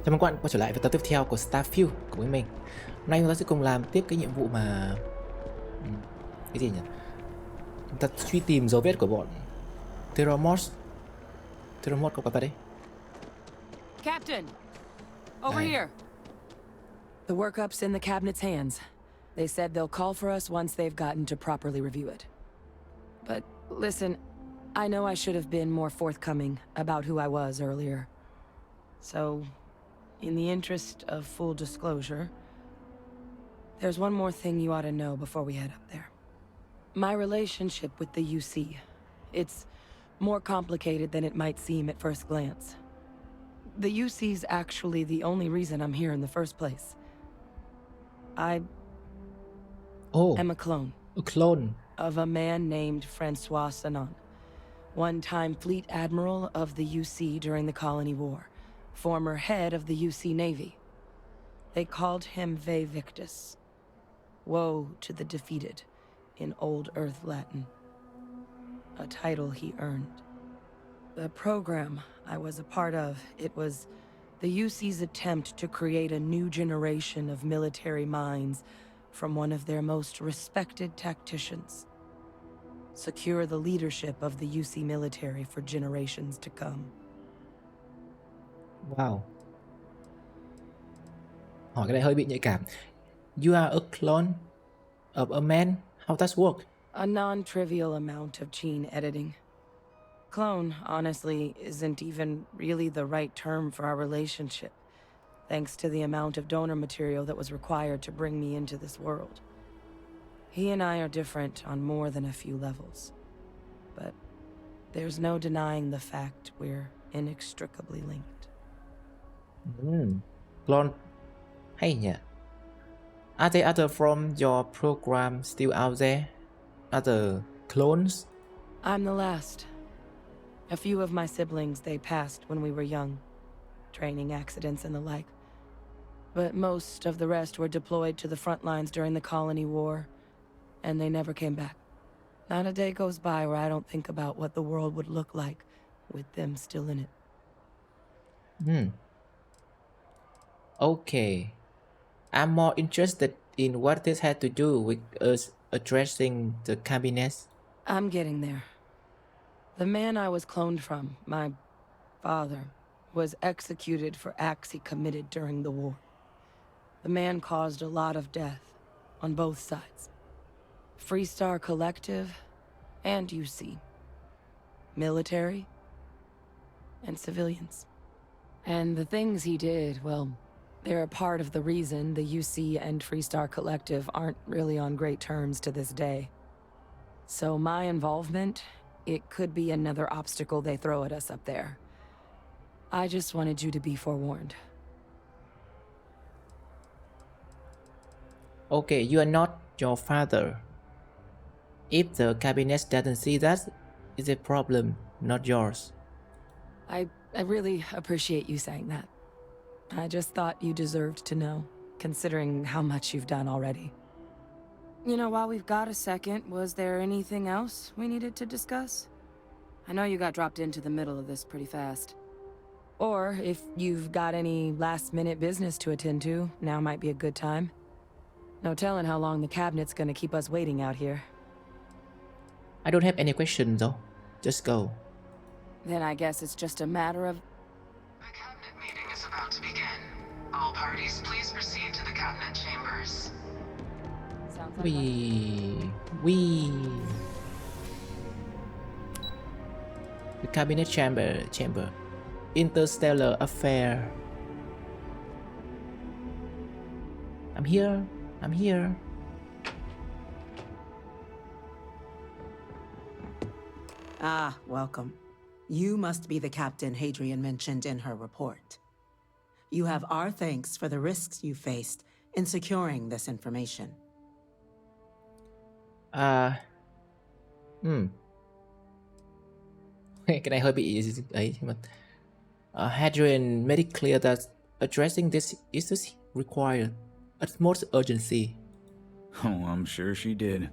Chào mừng các bạn quay trở lại với tập tiếp theo của Starfiled của mình. Hôm nay chúng ta sẽ cùng làm tiếp cái nhiệm vụ mà cái gì nhỉ? Chúng ta truy tìm dấu vết của bọn Terrormos. Terrormos có phải đấy? Captain, over Này. here. The workup's in the cabinet's hands. They said they'll call for us once they've gotten to properly review it. But listen, I know I should have been more forthcoming about who I was earlier. So, in the interest of full disclosure, there's one more thing you ought to know before we head up there. My relationship with the UC. It's more complicated than it might seem at first glance. The UC's actually the only reason I'm here in the first place. I am a clone. A clone. Of a man named Francois Sanon. One-time fleet admiral of the UC during the Colony War. Former head of the UC Navy. They called him Ve Victus. Woe to the defeated, in Old Earth Latin. A title he earned. The program I was a part of, it was the UC's attempt to create a new generation of military minds from one of their most respected tacticians. Secure the leadership of the UC military for generations to come. Wow. Hỏi cái này hơi bị nhạy cảm. You are a clone of a man? How does work? A non-trivial amount of gene editing. Clone, honestly, isn't even really the right term for our relationship, thanks to the amount of donor material that was required to bring me into this world. He and I are different on more than a few levels, but there's no denying the fact we're inextricably linked. Clone. Hay nhỉ? Are there other from your program still out there? Other clones? I'm the last. A few of my siblings, they passed when we were young. Training accidents and the like. But most of the rest were deployed to the front lines during the Colony War, and they never came back. Not a day goes by where I don't think about what the world would look like with them still in it. Okay. I'm more interested in what this had to do with us addressing the cabinets. I'm getting there. The man I was cloned from, my father, was executed for acts he committed during the war. The man caused a lot of death on both sides. Freestar Collective and UC. Military and civilians. And the things he did, well, they're a part of the reason the UC and Freestar Collective aren't really on great terms to this day. So my involvement, it could be another obstacle they throw at us up there. I just wanted you to be forewarned. Okay, you are not your father. If the cabinet doesn't see that, it's a problem, not yours. I really appreciate you saying that. I just thought you deserved to know, considering how much you've done already. You know, while we've got a second, was there anything else we needed to discuss? I know you got dropped into the middle of this pretty fast. Or if you've got any last-minute business to attend to, now might be a good time. No telling how long the cabinet's gonna keep us waiting out here. I don't have any questions though. Just go. Then I guess it's just a matter of... The cabinet meeting is about to begin. All parties, please proceed to the cabinet chambers. Sounds like We the cabinet chamber. Interstellar affair. I'm here. Ah, welcome. You must be the captain Hadrian mentioned in her report. You have our thanks for the risks you faced in securing this information. Cái này hơi bị ấy mà. Hadrian made it clear that addressing this is required utmost urgency. Oh, I'm sure she did.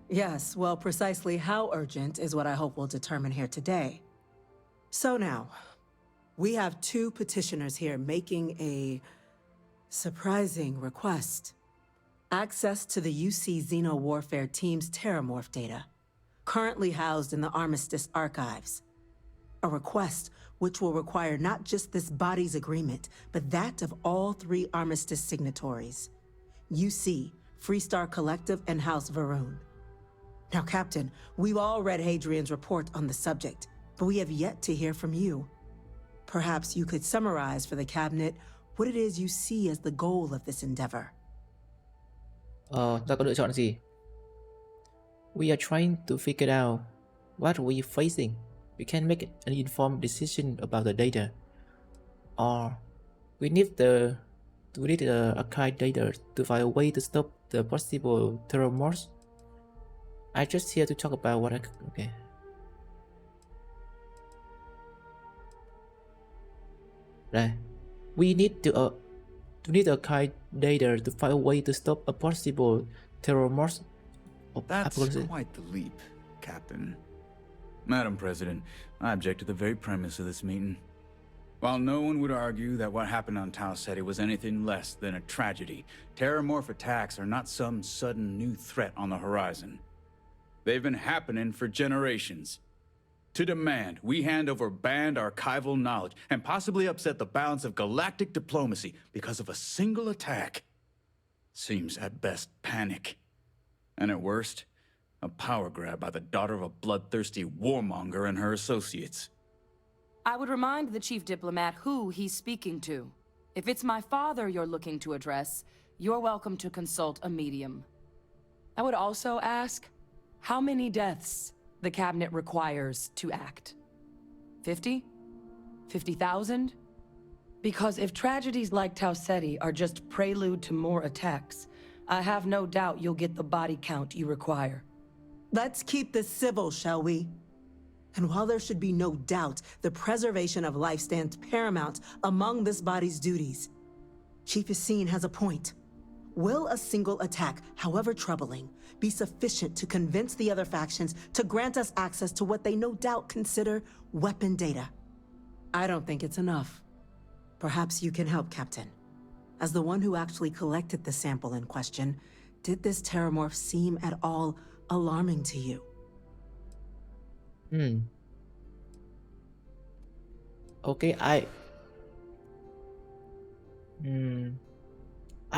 Yes, well, precisely how urgent is what I hope we'll determine here today. So now, We have two petitioners here making a surprising request. Access to the UC Xeno Warfare Team's Terramorph data, currently housed in the Armistice archives. A request which will require not just this body's agreement, but that of all three Armistice signatories. UC, Freestar Collective, and House Varun. Now, Captain, we've all read Hadrian's report on the subject, but we have yet to hear from you. Perhaps you could summarize for the Cabinet what it is you see as the goal of this endeavor. Ta có lựa chọn gì? We are trying to figure out what we're facing. We can make an informed decision about the data, or we need the archive data to find a way to stop the possible terrormorphs. I just here to talk about what I okay. Đây. We need to need archive data to find a way to stop a possible terrormorphs. That's quite the leap, Captain. Madam President, I object to the very premise of this meeting. While no one would argue that what happened on Tau Ceti was anything less than a tragedy, terrormorph attacks are not some sudden new threat on the horizon. They've been happening for generations. To demand we hand over banned archival knowledge and possibly upset the balance of galactic diplomacy because of a single attack seems at best panic. And at worst, a power grab by the daughter of a bloodthirsty warmonger and her associates. I would remind the chief diplomat who he's speaking to. If it's my father you're looking to address, you're welcome to consult a medium. I would also ask, how many deaths the Cabinet requires to act? 50? 50,000? Because if tragedies like Tau Ceti are just prelude to more attacks, I have no doubt you'll get the body count you require. Let's keep this civil, shall we? And while there should be no doubt the preservation of life stands paramount among this body's duties, Chief Yassine has a point. Will a single attack, however troubling, be sufficient to convince the other factions to grant us access to what they no doubt consider weapon data? I don't think it's enough. Perhaps you can help, Captain. As the one who actually collected the sample in question, did this terramorph seem at all alarming to you? Okay, I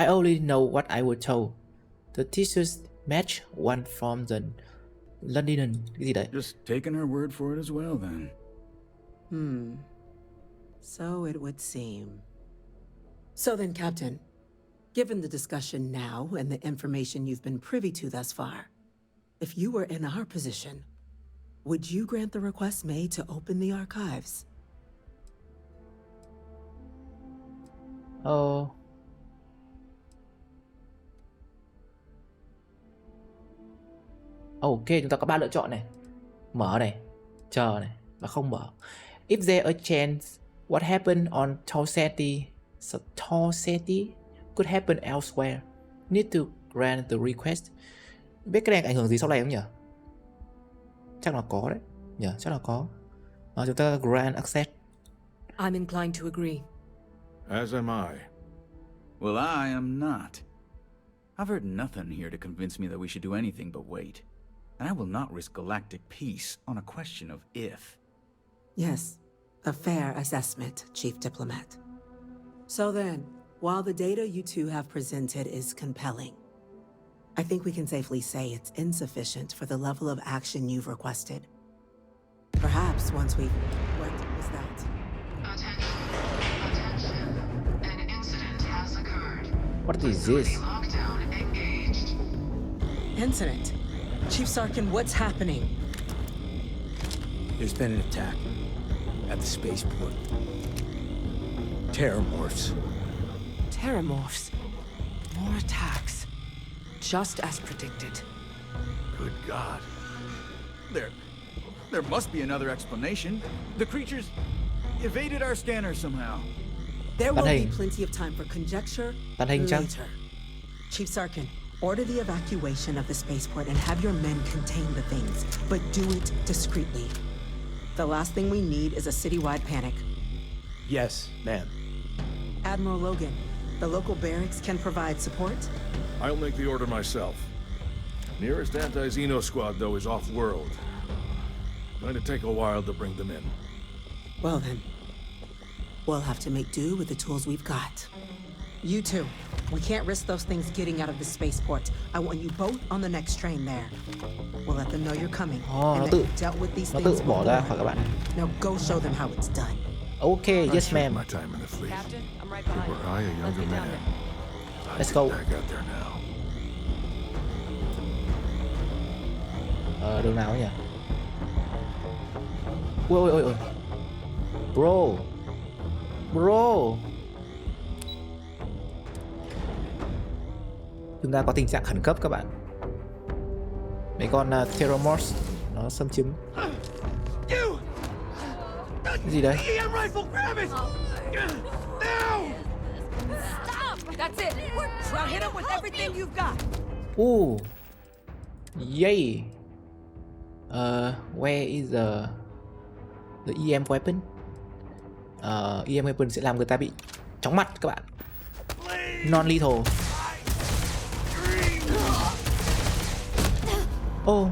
only know what I was told. The teachers match one from the London. Cái gì đấy? Just taking her word for it as well, then. So it would seem. So then, Captain, given the discussion now and the information you've been privy to thus far, if you were in our position, would you grant the request made to open the archives? Ok, chúng ta có 3 lựa chọn này. Mở này, chờ này, và không mở. If there a chance what happened on Tau Ceti could happen elsewhere, need to grant the request. Biết cái này ảnh hưởng gì sau này không nhỉ? Chắc là có đấy. Nhỉ, chắc là có. Chúng ta grant access. I'm inclined to agree. As am I. Well, I am not. I've heard nothing here to convince me that we should do anything but wait. And I will not risk galactic peace on a question of if. Yes, a fair assessment, Chief Diplomat. So then, while the data you two have presented is compelling, I think we can safely say it's insufficient for the level of action you've requested. Perhaps once we... What was that? Attention. An incident has occurred. What is this? Lockdown engaged. Incident? Chief Sarkin, what's happening? There's been an attack at the spaceport. Terramorphs. Terramorphs. More attacks. Just as predicted. Good God. There must be another explanation. The creatures evaded our scanner somehow. There will be hình. plenty of time for conjecture Tàn hình chăng? later. Chief Sarkin, order the evacuation of the spaceport and have your men contain the things, but do it discreetly. The last thing we need is a citywide panic. Yes, ma'am. Admiral Logan, the local barracks can provide support? I'll make the order myself. Nearest anti-Xeno squad, though, is off-world. Going to take a while to bring them in. Well then, we'll have to make do with the tools we've got. You two, we can't risk those things getting out of the spaceport. I want you both on the next train there. We'll let them know you're coming nó and that tự you've dealt with these nó tự things bỏ ra before. khỏi các bạn. Now go show them how it's done. Okay, yes I served ma'am. my time in the fleet. Captain, I'm right But behind were you. I a Let's younger get down man, there. Let's I'd go. be back out there now. Đường nào nhỉ? Ôi ôi ôi. Bro. Bro. Chúng ta có tình trạng khẩn cấp các bạn. Mấy con Terrormorphs nó xâm chiếm. Cái gì đấy? Stop! That's it. Now hit him with everything you've got. Ooh. Yay. Where is the EM weapon? EM weapon sẽ làm người ta bị chóng mặt các bạn. Non-lethal. Oh.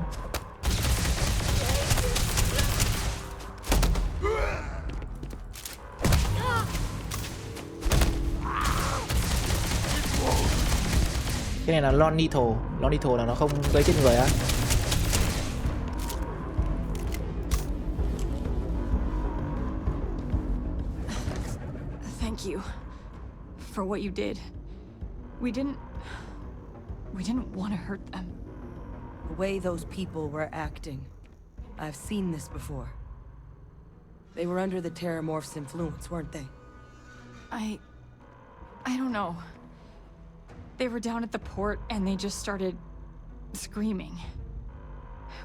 Cái này là non-lethal. Non-lethal là nó không gây chết người á. Thank you for what you did. We didn't want to hurt them. The way those people were acting. I've seen this before. They were under the Terramorph's influence, weren't they? I don't know. They were down at the port and they just started screaming.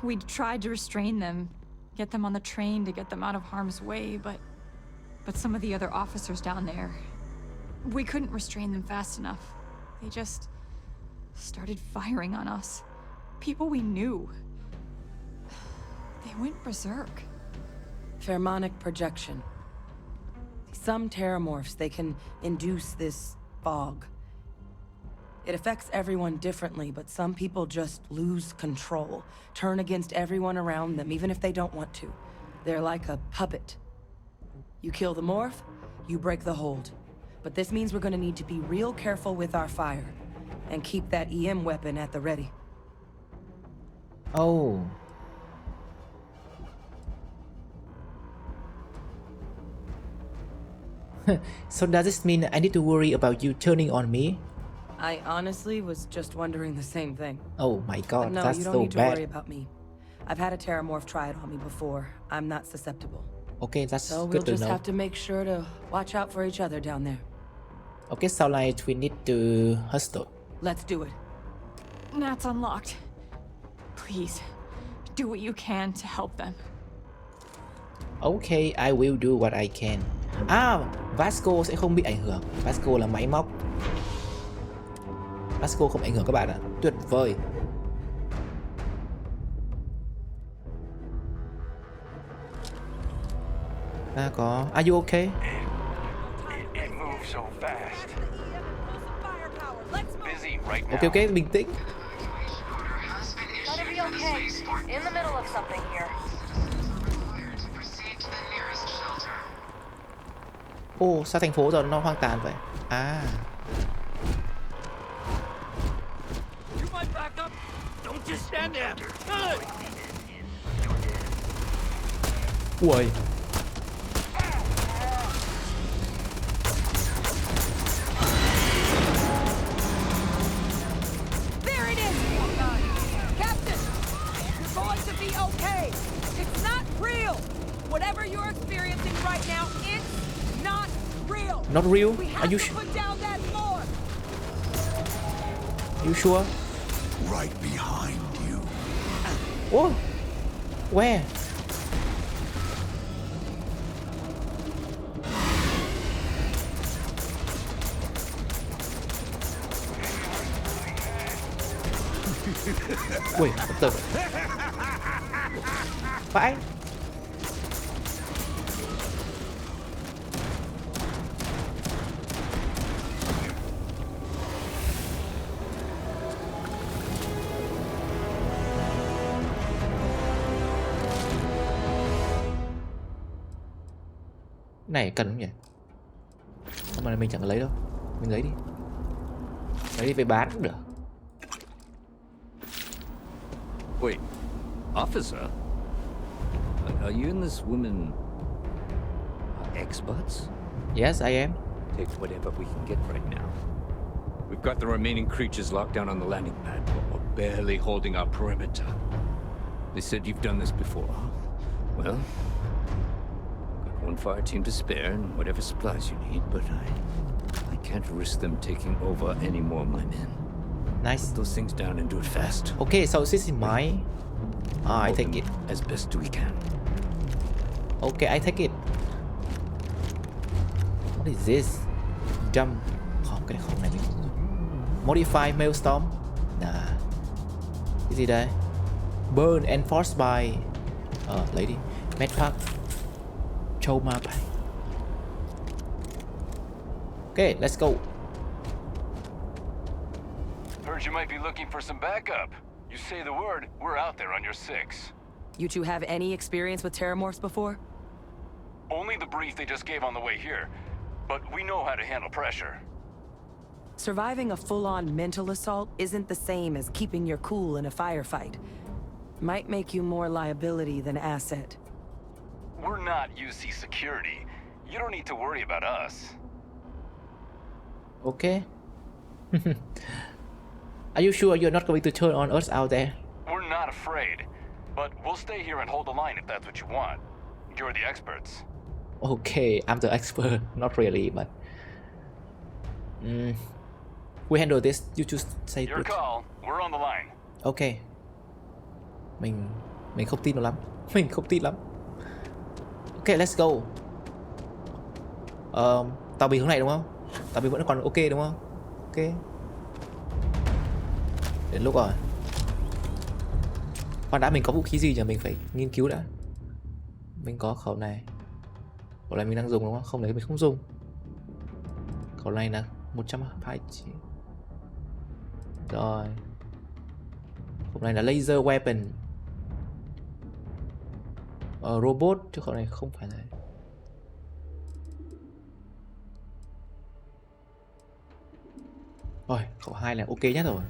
We tried to restrain them, get them on the train to get them out of harm's way, but some of the other officers down there, we couldn't restrain them fast enough. They just started firing on us. People we knew. They went berserk. Pheromonic projection. Some Terramorphs, they can induce this fog. It affects everyone differently, but some people just lose control, turn against everyone around them, even if they don't want to. They're like a puppet. You kill the morph, you break the hold. But this means we're gonna need to be real careful with our fire, and keep that EM weapon at the ready. Oh. So does this mean I need to worry about you turning on me? I honestly was just wondering the same thing. Oh my But god, no, that's you don't so need to worry bad. about me. I've had a Terramorph try it on me before. I'm not susceptible. Okay, that's So we'll good to just know. have to make sure to watch out for each other down there. Okay, sau này we need to hustle. Let's do it. Nat's unlocked. Please, do what you can to help them. Okay, I will do what I can. À, Vasco sẽ không bị ảnh hưởng. Vasco là máy móc. Vasco không ảnh hưởng các bạn ạ. Tuyệt vời. Ta có. Are you okay? It moves so fast. Busy right now. Okay, okay, bình tĩnh. Order has been Gotta issued be for the okay. spaceport. In the middle of something here. Citizens are required to proceed to the nearest shelter. Ồ, sao thành phố giờ nó hoang tàn vậy? À. You might back up. Don't just stand there. Good. Ui. There it is! Captain! You're going to be okay! It's not real! Whatever you're experiencing right now, it's not real! Not real? We Are have you to put down that floor! You sure? Right behind you. Oh. Where? Ui, từ từ. Vãi. này cần không nhỉ? Không mà mình chẳng lấy đâu. Mình lấy đi. Lấy đi về bán cũng được. Wait, officer? Are you and this woman experts? Yes, I am. Take whatever we can get right now. We've got the remaining creatures locked down on the landing pad, but we're barely holding our perimeter. They said you've done this before. Well, got one fire team to spare and whatever supplies you need, but I can't risk them taking over any more of my men. Nice. Put those things down and do it fast. Okay, so this is mine. I Hold take them it. as best we can. Okay, I take it. What is this? Jump. Không, cái không này mình không dùng. Modify Maelstrom. Nah. Cái gì đây? Burn enforced by. Lấy đi. Medpack. Châu ma pack. Okay, let's go. Heard you might be looking for some backup. You say the word, we're out there on your 6. You two have any experience with terramorphs before? Only the brief they just gave on the way here, but we know how to handle pressure. Surviving a full-on mental assault isn't the same as keeping your cool in a firefight. Might make you more liability than asset. We're not UC security. You don't need to worry about us. Okay. Are you sure you're not going to turn on us out there? We're not afraid, but we'll stay here and hold the line if that's what you want. You're the experts. Okay, I'm the expert. Not really, but we handle this. You just say Your good. call. We're on the line. Okay. Mình không tin nó lắm. Mình không tin lắm. Okay, let's go. Tàu bình hướng này đúng không? Tàu bình vẫn còn ok đúng không? Ok. Đến lúc rồi. Khoan đã, mình có vũ khí gì nhỉ? Mình phải nghiên cứu đã. Mình có khẩu này. Khẩu này mình đang dùng đúng không? Không, đấy mình không dùng. Khẩu này là 129. Rồi. Khẩu này là laser weapon. Robot, chứ khẩu này không phải là. Rồi, khẩu 2 là ok nhất rồi.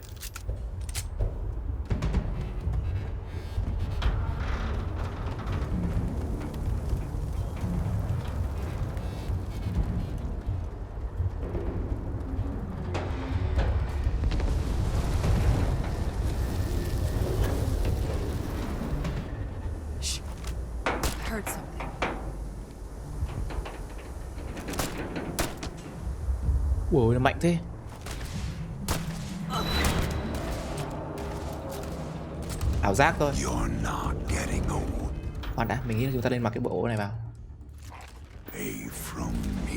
Heard something. Ủa, nó mạnh thế. Ảo giác thôi. You're not getting old. Khoan đã, mình nghĩ là chúng ta nên mặc cái bộ này vào. Pay from me.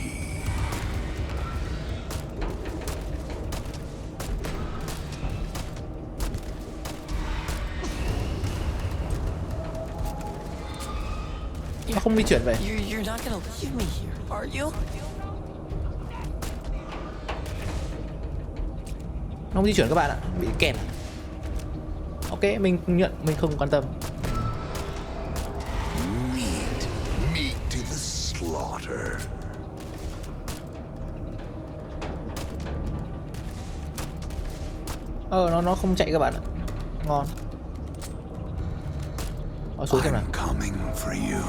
Nó không di chuyển vậy. You're not gonna leave me here, are you? Nó không di chuyển các bạn ạ, bị kẹt. Ok, mình nhận, mình không quan tâm. Meat to the slaughter. Nó không chạy các bạn ạ. Ngon. Xuống xem nào. I'm coming for you.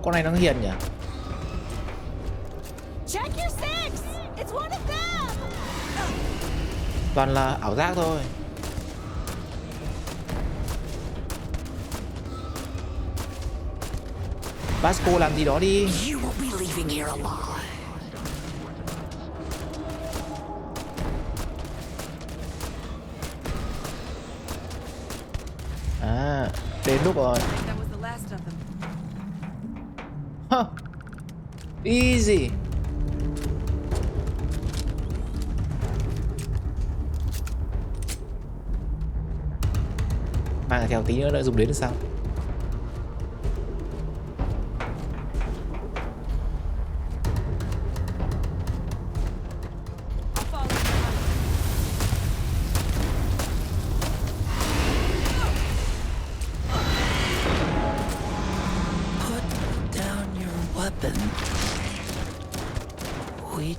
Con này nó hiền nhỉ. Check your six. It's one of them. Toàn là ảo giác thôi. Vasco làm gì đó đi. You won't be leaving here alive. À, đến lúc rồi. That was the last of them. Huh. Easy. Mang theo tí nữa đã dùng đến được sao?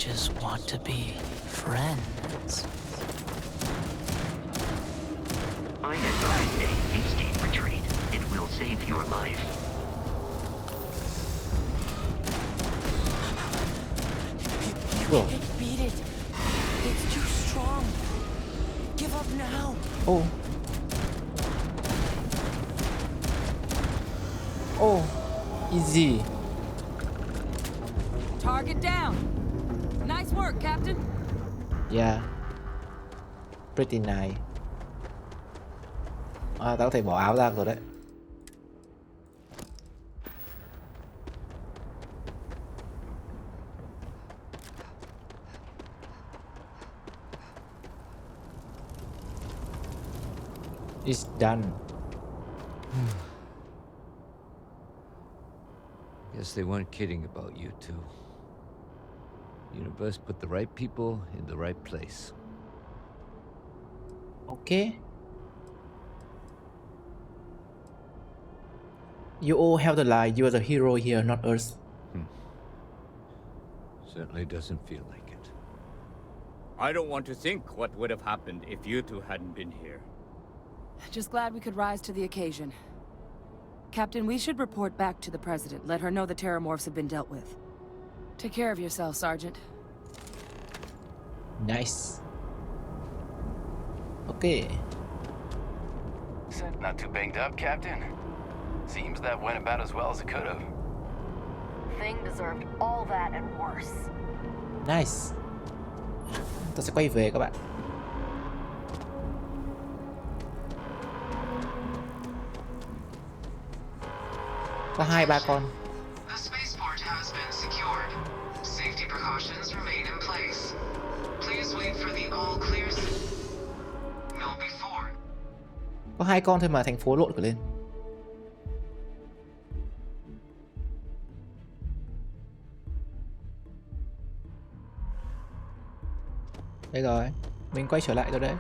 just want to be friends. I advise a hasty retreat. It will save your life. Whoa. Beat it. It's too strong. Give up now. Oh. Oh. Easy. Target down. Nice work, Captain. Yeah. Pretty nice. À, tao có thể bỏ áo ra rồi đấy. It's done. Guess they weren't kidding about you two. Universe put the right people in the right place. Okay. You all have the line. You are the hero here, not us. Certainly doesn't feel like it. I don't want to think what would have happened if you two hadn't been here. Just glad we could rise to the occasion. Captain, we should report back to the President. Let her know the Terramorphs have been dealt with. Take care of yourself, Sergeant. Nice. Okay. Not too banged up, Captain. Seems that went about as well as it could have. Thing deserved all that and worse. Nice. Tôi sẽ quay về các bạn. Có 2-3 con. The spaceport has been secured. Safety precautions remain in place. Please wait for the all clear signal before. Có 2 con thôi mà thành phố lộn cả lên. Đây rồi, mình quay trở lại rồi đấy.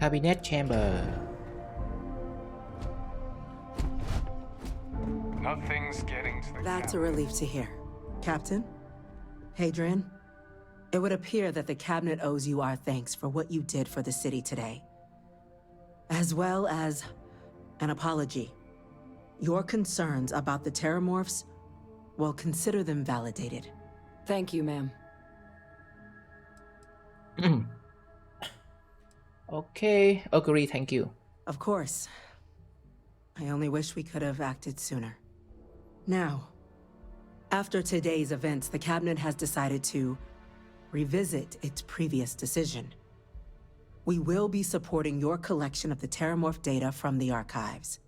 Cabinet chamber. Nothing's getting to the That's a relief to hear. Captain? Hadrian? It would appear that the cabinet owes you our thanks for what you did for the city today. As well as an apology. Your concerns about the Terramorphs, well, consider them validated. Thank you, ma'am. Okay, agree, thank you. Of course. I only wish we could have acted sooner. Now, after today's events, the cabinet has decided to revisit its previous decision. We will be supporting your collection of the Terramorph data from the archives,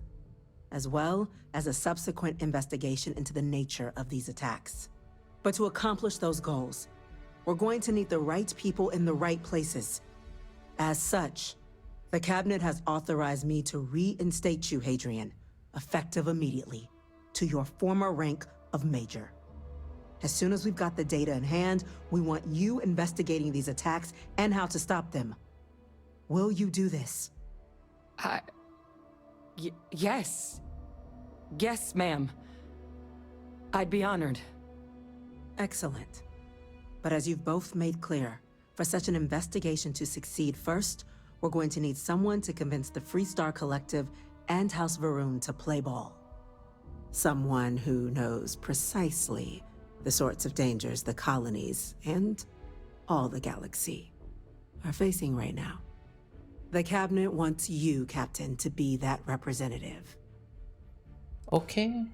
as well as a subsequent investigation into the nature of these attacks. But to accomplish those goals, we're going to need the right people in the right places. As such, the cabinet has authorized me to reinstate you, Hadrian, effective immediately, to your former rank of Major. As soon as we've got the data in hand, we want you investigating these attacks and how to stop them. Will you do this? Yes. Yes, ma'am. I'd be honored. Excellent. But as you've both made clear, for such an investigation to succeed, first, we're going to need someone to convince the Freestar Collective and House Varun to play ball. Someone who knows precisely the sorts of dangers the colonies and all the galaxy are facing right now. The cabinet wants you, Captain, to be that representative. Okay.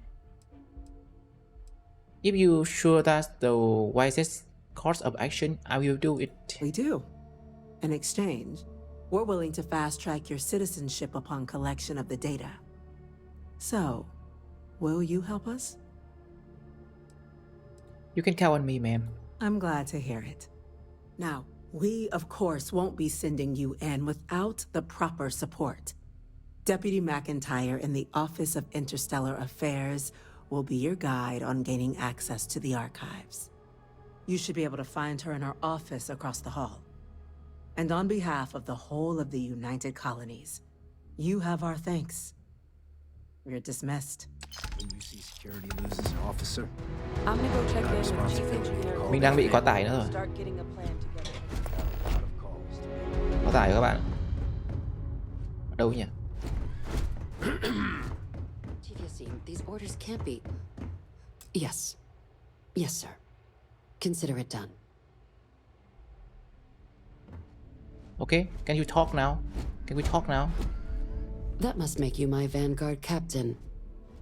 If you sure that's the wisest course of action, I will do it. We do. In exchange, we're willing to fast-track your citizenship upon collection of the data. So, will you help us? You can count on me, ma'am. I'm glad to hear it. Now, we, of course, won't be sending you in without the proper support. Deputy McIntyre in the Office of Interstellar Affairs will be your guide on gaining access to the archives. You should be able to find her in her office across the hall. And on behalf of the whole of the United Colonies, you have our thanks. You're dismissed. When you see security loses an officer, I'm gonna go check in with Chief Engineer. Mình đang bị quá tải nữa rồi. Start getting a plan together. Quá tải rồi các bạn. Ở đâu nhỉ? Chief Yassine, these orders can't be... Yes. Yes, sir. Consider it done. Okay, can you talk now? Can we talk now? That must make you my Vanguard captain.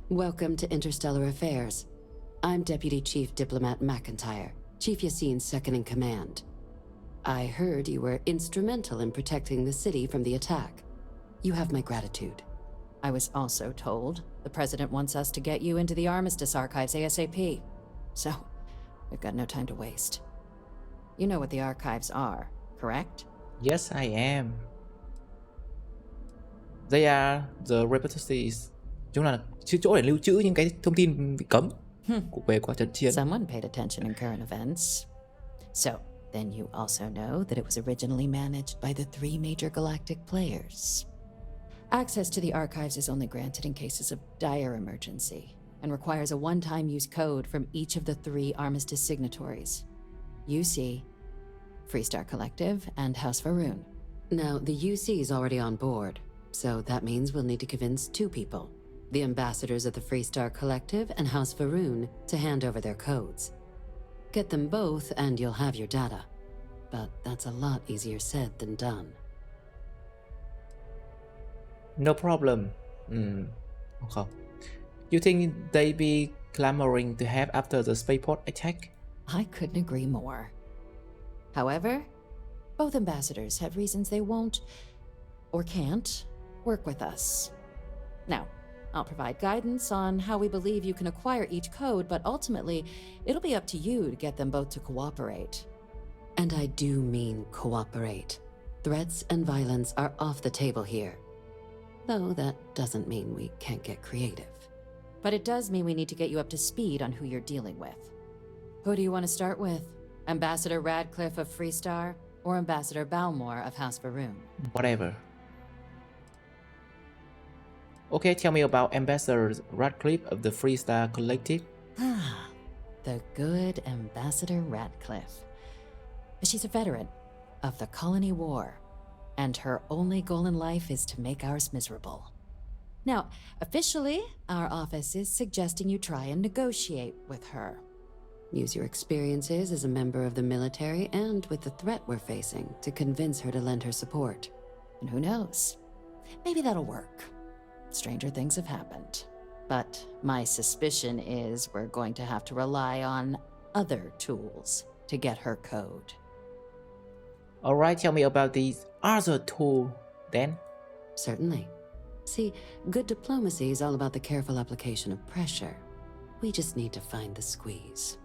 Welcome to Interstellar Affairs. I'm Deputy Chief Diplomat McIntyre, Chief Yassine's second-in-command. I heard you were instrumental in protecting the city from the attack. You have my gratitude. I was also told the President wants us to get you into the Armistice archives ASAP. So, we've got no time to waste. You know what the archives are, correct? Yes, I am. They are the repositories. Chúng là chỗ để lưu trữ những cái thông tin bị cấm về qua trận chiến. Someone paid attention in current events. So, then you also know that it was originally managed by the 3 major galactic players. Access to the archives is only granted in cases of dire emergency and requires a one-time use code from each of the 3 Armistice signatories. UC, Freestar Collective, and House Varun. Now, the UC is already on board, so that means we'll need to convince 2 people. The ambassadors of the Freestar Collective and House Varun to hand over their codes. Get them both and you'll have your data. But that's a lot easier said than done. No problem. Okay. You think they be clamoring to have after the spaceport attack? I couldn't agree more. However, both ambassadors have reasons they won't, or can't, work with us. Now, I'll provide guidance on how we believe you can acquire each code, but ultimately, it'll be up to you to get them both to cooperate. And I do mean cooperate. Threats and violence are off the table here. Though that doesn't mean we can't get creative. But it does mean we need to get you up to speed on who you're dealing with. Who do you want to start with? Ambassador Radcliffe of Freestar, or Ambassador Balmore of House Varun? Whatever. Okay, tell me about Ambassador Radcliffe of the Freestar Collective. Ah, the good Ambassador Radcliffe. She's a veteran of the Colony War, and her only goal in life is to make ours miserable. Now, officially, our office is suggesting you try and negotiate with her. Use your experiences as a member of the military and with the threat we're facing to convince her to lend her support. And who knows? Maybe that'll work. Stranger things have happened. But my suspicion is we're going to have to rely on other tools to get her code. Alright, tell me about these other tool then. Certainly. See, good diplomacy is all about the careful application of pressure. We just need to find the squeeze.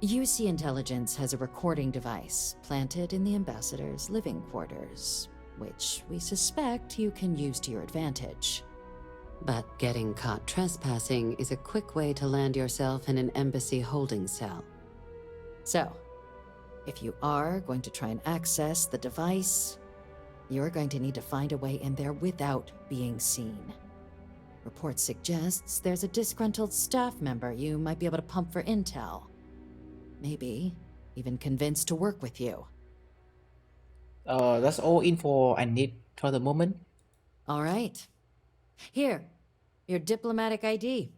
UC Intelligence has a recording device planted in the ambassador's living quarters, which we suspect you can use to your advantage. But getting caught trespassing is a quick way to land yourself in an embassy holding cell. So, if you are going to try and access the device, you're going to need to find a way in there without being seen. Report suggests there's a disgruntled staff member you might be able to pump for intel. Maybe even convinced to work with you. That's all info I need for the moment. All right. Here, your diplomatic ID.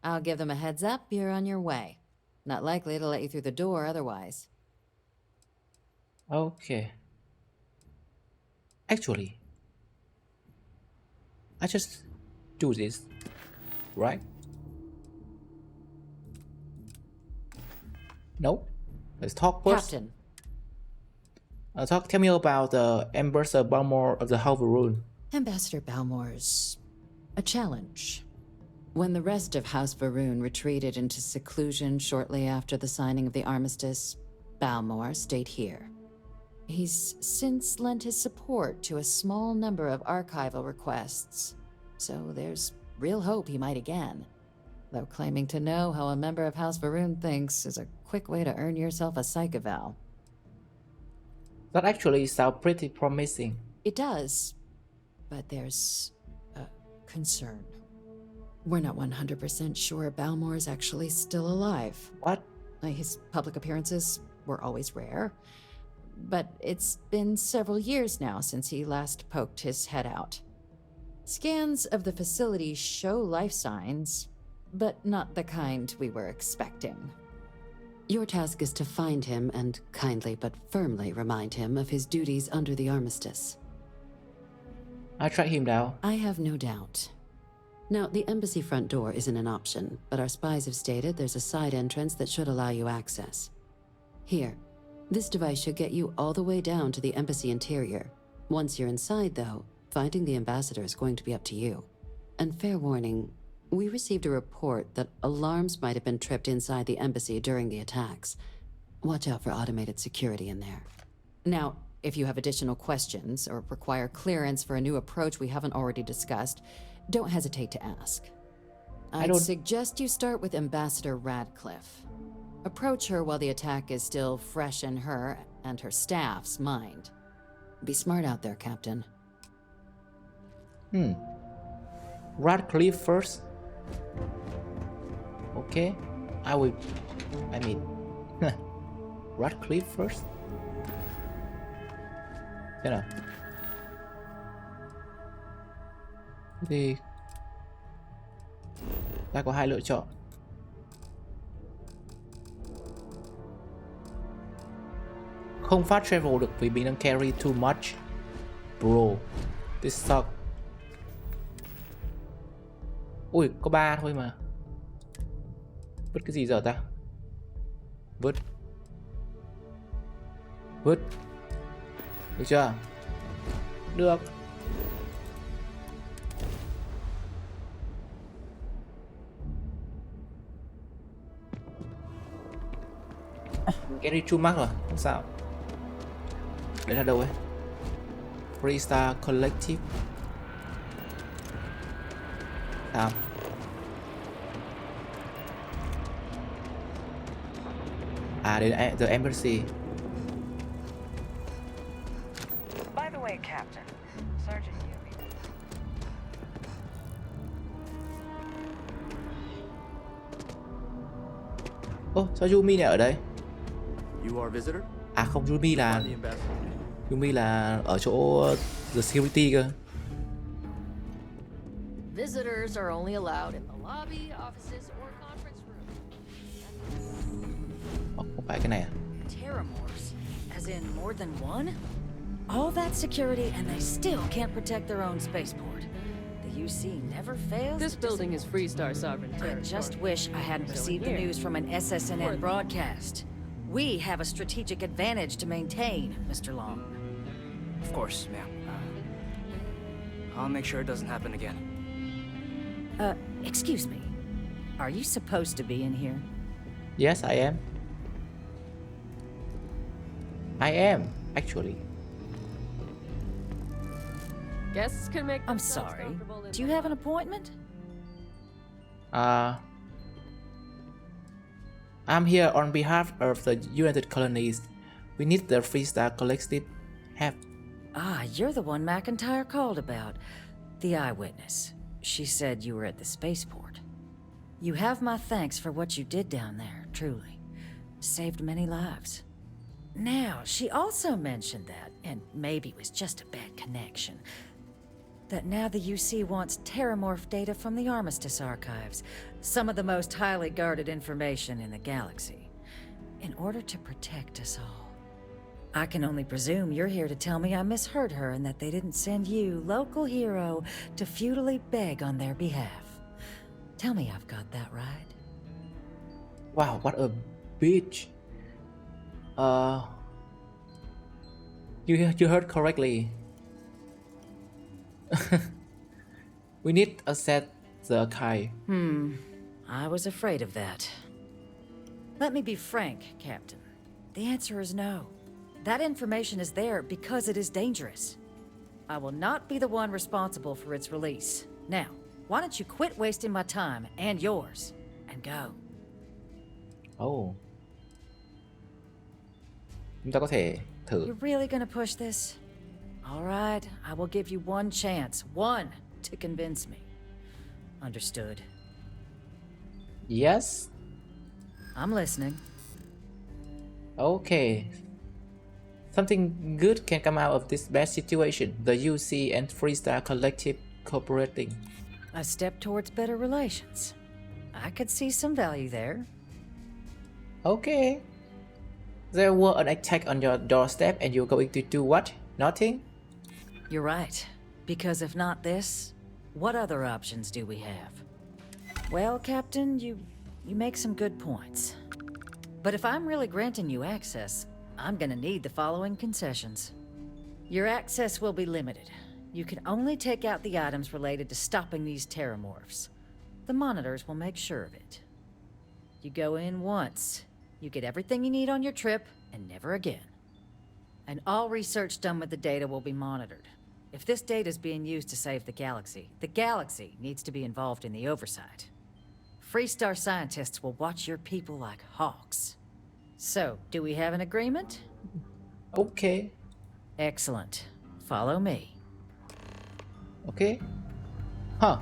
I'll give them a heads up you're on your way. Not likely to let you through the door otherwise. Okay. Actually, I just do this, right? No? Let's talk first. Captain. Tell me about the Ambassador Balmore of the House Varun. Ambassador Balmore's a challenge. When the rest of House Varun retreated into seclusion shortly after the signing of the armistice, Balmore stayed here. He's since lent his support to a small number of archival requests, so there's real hope he might again. Though claiming to know how a member of House Varun thinks is a quick way to earn yourself a psych eval. That actually sounds pretty promising. It does, but there's a concern. We're not 100% sure Balmore is actually still alive. What? His public appearances were always rare, but it's been several years now since he last poked his head out. Scans of the facility show life signs, but not the kind we were expecting. Your task is to find him and kindly but firmly remind him of his duties under the armistice. I track him down. I have no doubt. Now, the embassy front door isn't an option, but our spies have stated there's a side entrance that should allow you access. Here, this device should get you all the way down to the embassy interior. Once you're inside, though, finding the ambassador is going to be up to you. And fair warning, we received a report that alarms might have been tripped inside the embassy during the attacks. Watch out for automated security in there. Now, if you have additional questions or require clearance for a new approach we haven't already discussed, don't hesitate to ask. I'd suggest you start with Ambassador Radcliffe. Approach her while the attack is still fresh in her and her staff's mind. Be smart out there, Captain. Radcliffe first. Okay. Radcliffe first. Thế nào? Thì ta có hai lựa chọn. Không fast travel được vì mình đang carry too much. Bro, this suck. Ui, có 3 thôi mà. Vứt cái gì giờ ta? Vứt. Được chưa? Được. Carry too much rồi, không sao. Đấy là đâu ấy? Freestar Collective. Sao? À, đây là The Embassy. By the way, Captain, Sergeant Yumi. Ô, sao Yumi lại ở đây? You are visitor? À không, Yumi là ở chỗ the security cơ. Visitors are only allowed in the lobby, offices, or conference room. Không phải cái này à? Terramorphs? As in more than one? All that security and they still can't protect their own spaceport. The UC never fails. This building is Freestar sovereign territory. I just wish I hadn't received the news from an SSNN broadcast. We have a strategic advantage to maintain, Mr. Long. Of course, ma'am. I'll make sure it doesn't happen again. Excuse me. Are you supposed to be in here? Yes, I am. I am, actually. Guests can make. I'm sorry. Do you have an appointment? I'm here on behalf of the United Colonies. We need the Freestar Collective help. Ah, you're the one McIntyre called about. The eyewitness. She said you were at the spaceport. You have my thanks for what you did down there, truly. Saved many lives. Now, she also mentioned that, and maybe it was just a bad connection, that now the UC wants terramorph data from the Armistice archives, some of the most highly guarded information in the galaxy, in order to protect us all. I can only presume you're here to tell me I misheard her and that they didn't send you, local hero, to futilely beg on their behalf. Tell me I've got that right. Wow, what a bitch. You heard correctly. We need to access the archive. I was afraid of that. Let me be frank, Captain. The answer is no. That information is there because it is dangerous. I will not be the one responsible for its release. Now, why don't you quit wasting my time and yours, and go? Oh. Chúng ta có thể thử. You're really gonna push this? All right, I will give you one chance. One to convince me. Understood. Yes. I'm listening. Okay. Something good can come out of this bad situation. The UC and Freestar Collective cooperating. A step towards better relations. I could see some value there. Okay. There were an attack on your doorstep and you're going to do what? Nothing? You're right. Because if not this, what other options do we have? Well, Captain, you make some good points. But if I'm really granting you access, I'm gonna need the following concessions. Your access will be limited. You can only take out the items related to stopping these terramorphs. The monitors will make sure of it. You go in once, you get everything you need on your trip, and never again. And all research done with the data will be monitored. If this data is being used to save the galaxy needs to be involved in the oversight. Freestar scientists will watch your people like hawks. So, do we have an agreement? Okay. Excellent. Follow me. Okay. Huh.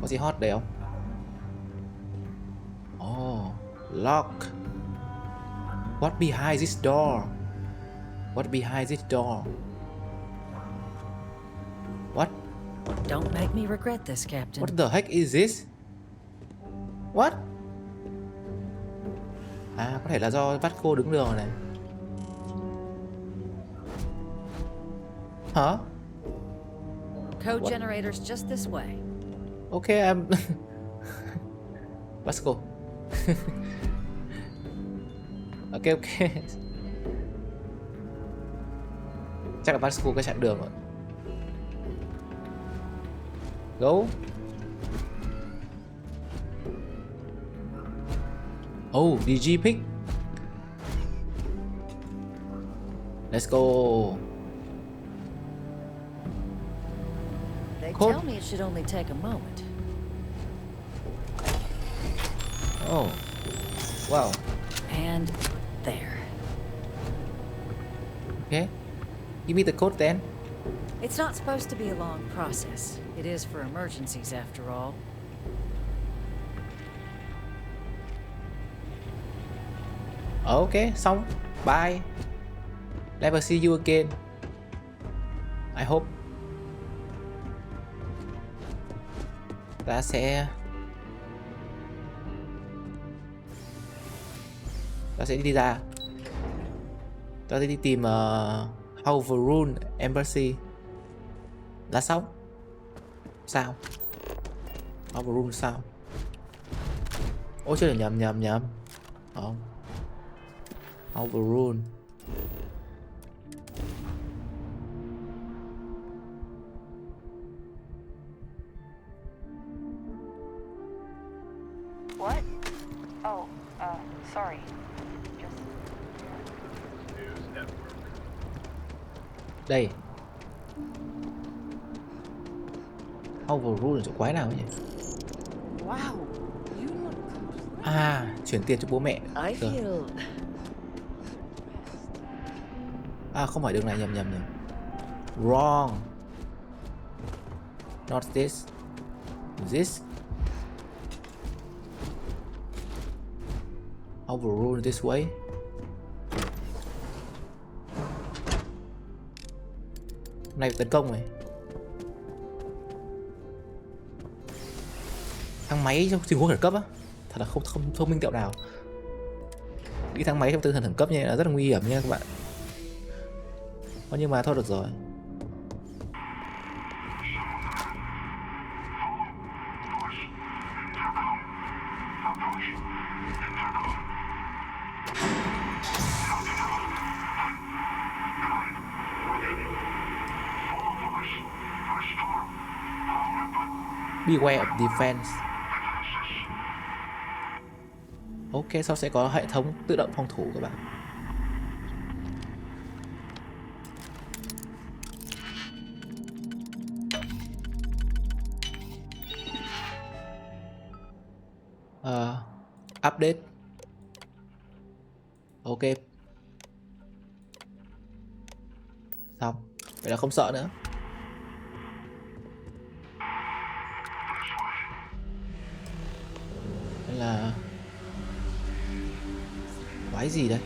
Có gì hot đấy không? Oh, lock. What behind this door? What behind this door? What? Don't make me regret this, Captain. What the heck is this? What? À, có thể là do Vasco đứng đường này. Hả? Code generators just this way. Okay, I'm... Vasco. Okay. Chắc là Vasco cái chặn đường rồi. Go. Oh, DG pick. Let's go. They Code. tell me it should only take a moment. Oh. Wow. And there. Okay. Give me the code then. It's not supposed to be a long process. It is for emergencies, after all. Okay, xong. Bye. Never see you again. I hope. Ta sẽ đi ra. Ta sẽ đi tìm Overrun Embassy. Là xong. Sao? Overrun sao? Ôi chưa, nhầm. Không. Overrun. What? Oh, sorry. Đây. Overrun là chỗ quái nào nhỉ? Wow, you look À, chuyển tiền cho bố mẹ. I Rồi. feel... À, không phải đường này, nhầm. Wrong. Not this. This. Overrule this way. Này tấn công này. Thang máy trong tình huống khẩn cấp á. Thật là không thông minh tẹo nào. Đi thang máy trong tình huống khẩn cấp như này là rất là nguy hiểm nha các bạn. Nhưng mà thôi được rồi. Beware of defense. Ok, sau sẽ có hệ thống tự động phòng thủ các bạn. Update. Ok. Xong. Vậy là không sợ nữa. gì đây?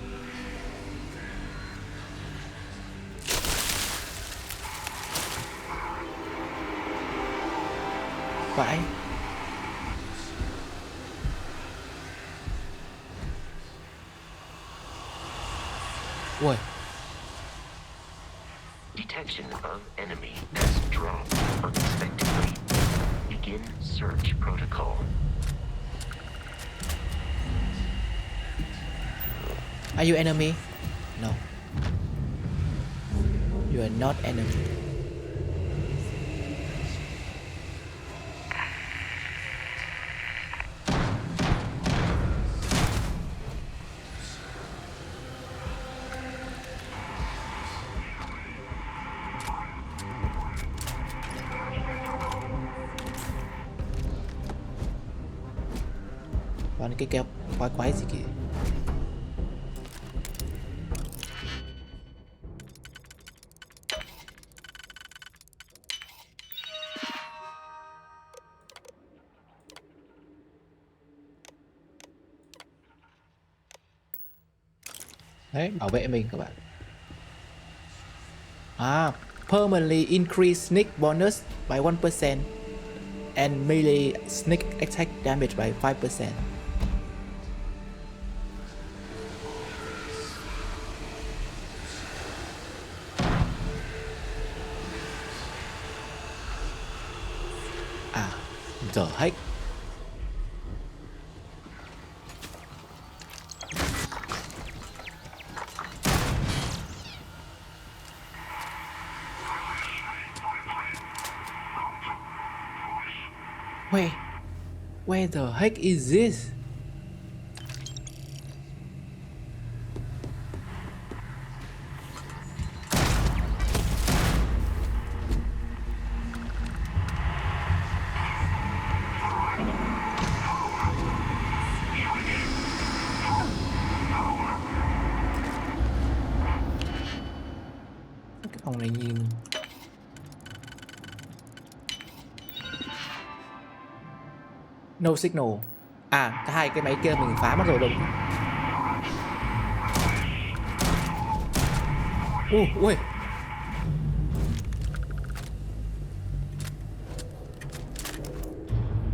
Vãi. Ui. Detection of enemy has dropped unexpectedly. Begin search protocol. Are you enemy? No. You are not enemy. Còn cái keo quái gì kìa. Đấy, bảo vệ mình các bạn. Permanently increase sneak bonus by 1% and melee sneak attack damage by 5%. The heck? Where the heck is this? Cái phòng này nhìn no signal. Cả hai cái máy kia mình phá mất rồi đúng. Ui.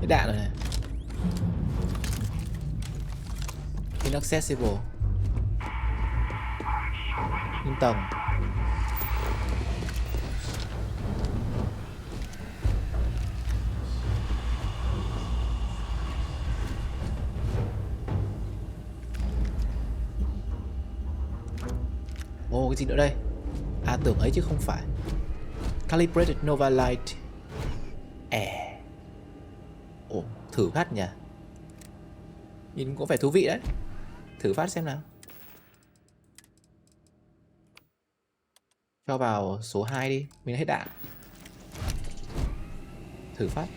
Cái đạn rồi này. Inaccessible. Lên tầng. Cái gì nữa đây? Tưởng ấy chứ không phải. Calibrated Nova Light. Thử phát nhỉ. Nhìn cũng phải thú vị đấy. Thử phát xem nào. Cho vào số 2 đi. Mình đã hết đạn. Thử phát.